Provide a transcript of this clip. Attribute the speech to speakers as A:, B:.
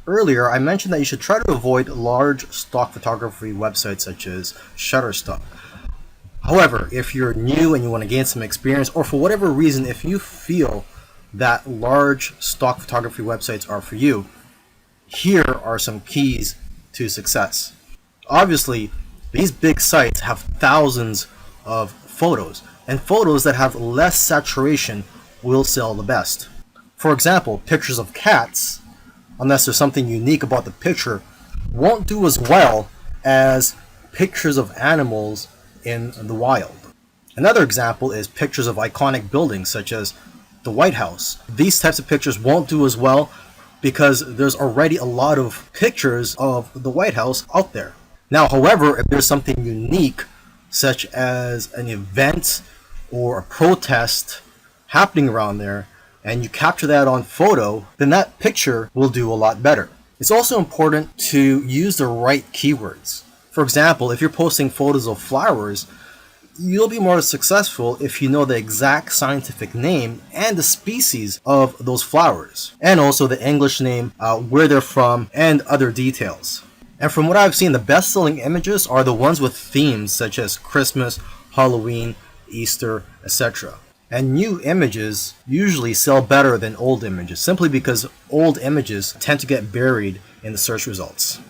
A: Earlier, I mentioned that you should try to avoid large stock photography websites such as Shutterstock. However, if you're new and you want to gain some experience, or for whatever reason, if you feel that large stock photography websites are for you, here are some keys to success. Obviously, these big sites have thousands of photos, and photos that have less saturation will sell the best. For example, pictures of cats, unless there's something unique about the picture, won't do as well as pictures of animals in the wild. Another example is pictures of iconic buildings such as the White House. These types of pictures won't do as well because there's already a lot of pictures of the White House out there. Now, however, if there's something unique such as an event or a protest happening around there, and you capture that on photo, then that picture will do a lot better. It's also important to use the right keywords. For example, if you're posting photos of flowers, you'll be more successful if you know the exact scientific name and the species of those flowers, and also the English name, where they're from, and other details. And from what I've seen, the best-selling images are the ones with themes such as Christmas, Halloween, Easter, etc. And new images usually sell better than old images, simply because old images tend to get buried in the search results.